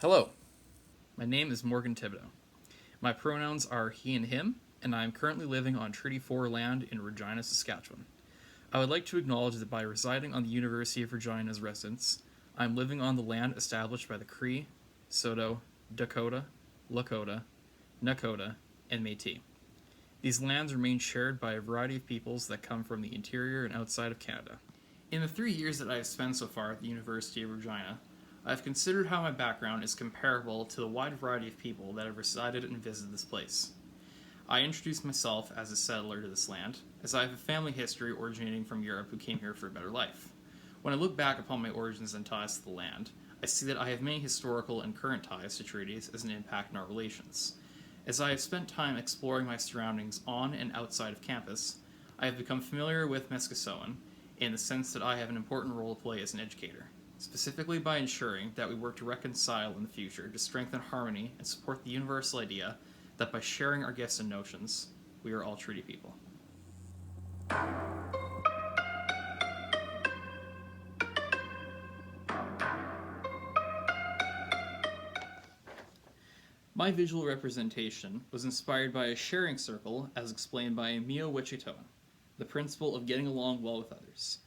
Hello, my name is Morgan Thibodeau. My pronouns are he and him, and I am currently living on Treaty 4 land in Regina, Saskatchewan. I would like to acknowledge that by residing on the University of Regina's residence, I am living on the land established by the Cree, Saulteaux, Dakota, Lakota, Nakota, and Métis. These lands remain shared by a variety of peoples that come from the interior and outside of Canada. In the 3 years that I have spent so far at the University of Regina, I have considered how my background is comparable to the wide variety of people that have resided and visited this place. I introduced myself as a settler to this land, as I have a family history originating from Europe who came here for a better life. When I look back upon my origins and ties to the land, I see that I have many historical and current ties to treaties as an impact in our relations. As I have spent time exploring my surroundings on and outside of campus, I have become familiar with Miskassoan in the sense that I have an important role to play as an educator, specifically by ensuring that we work to reconcile in the future to strengthen harmony and support the universal idea that by sharing our gifts and notions, we are all treaty people. My visual representation was inspired by a sharing circle as explained by Miyo-Wichitoan, the principle of getting along well with others.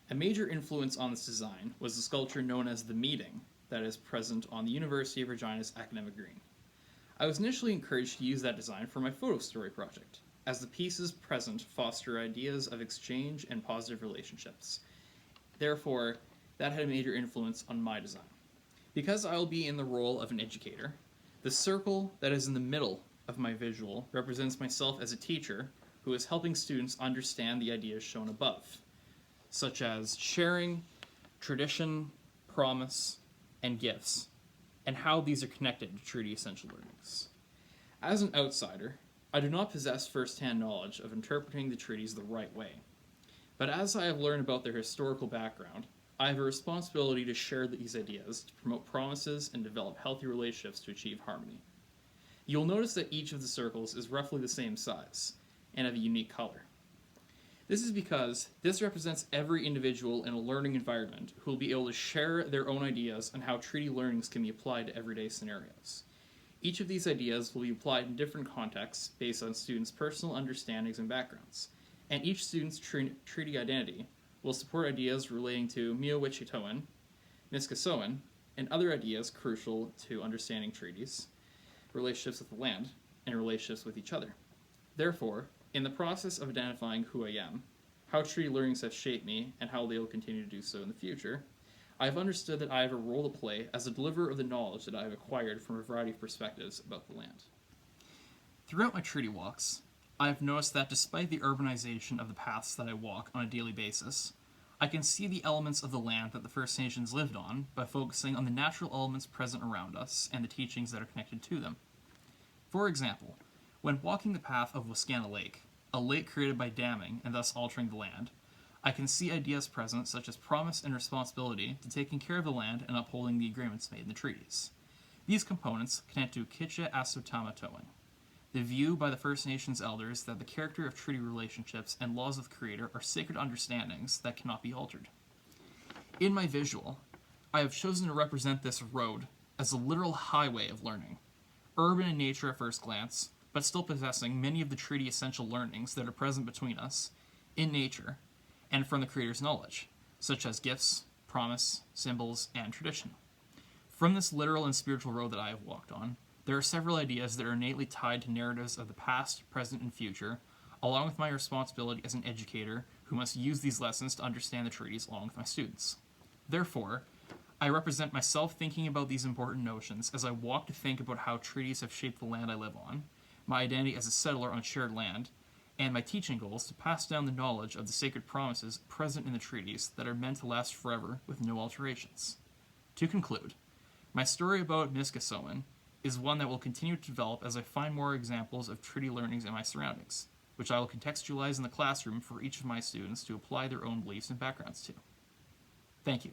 A major influence on this design was the sculpture known as the Meeting that is present on the University of Regina's academic green. I was initially encouraged to use that design for my photo story project, as the pieces present foster ideas of exchange and positive relationships. Therefore, that had a major influence on my design. Because I will be in the role of an educator, the circle that is in the middle of my visual represents myself as a teacher who is helping students understand the ideas shown above, such as sharing, tradition, promise, and gifts, and how these are connected to treaty essential learnings. As an outsider, I do not possess first-hand knowledge of interpreting the treaties the right way, but as I have learned about their historical background, I have a responsibility to share these ideas to promote promises and develop healthy relationships to achieve harmony. You'll notice that each of the circles is roughly the same size and of a unique color. This is because this represents every individual in a learning environment who will be able to share their own ideas on how treaty learnings can be applied to everyday scenarios. Each of these ideas will be applied in different contexts based on students' personal understandings and backgrounds, and each student's treaty identity will support ideas relating to Miyo-Wichitoan, Miskassoan, and other ideas crucial to understanding treaties, relationships with the land, and relationships with each other. Therefore, in the process of identifying who I am, how treaty learnings have shaped me, and how they will continue to do so in the future, I have understood that I have a role to play as a deliverer of the knowledge that I have acquired from a variety of perspectives about the land. Throughout my treaty walks, I have noticed that despite the urbanization of the paths that I walk on a daily basis, I can see the elements of the land that the First Nations lived on by focusing on the natural elements present around us and the teachings that are connected to them. For example, when walking the path of Wascana Lake, a lake created by damming and thus altering the land, I can see ideas present such as promise and responsibility to taking care of the land and upholding the agreements made in the treaties. These components connect to Kitche Asutamatoan, the view by the First Nations elders that the character of treaty relationships and laws of the Creator are sacred understandings that cannot be altered. In my visual, I have chosen to represent this road as a literal highway of learning, urban in nature at first glance, but still possessing many of the treaty essential learnings that are present between us, in nature, and from the Creator's knowledge, such as gifts, promise, symbols, and tradition. From this literal and spiritual road that I have walked on, there are several ideas that are innately tied to narratives of the past, present, and future, along with my responsibility as an educator who must use these lessons to understand the treaties along with my students. Therefore, I represent myself thinking about these important notions as I walk to think about how treaties have shaped the land I live on, my identity as a settler on shared land, and my teaching goals to pass down the knowledge of the sacred promises present in the treaties that are meant to last forever with no alterations. To conclude, my story about Miskassoan is one that will continue to develop as I find more examples of treaty learnings in my surroundings, which I will contextualize in the classroom for each of my students to apply their own beliefs and backgrounds to. Thank you.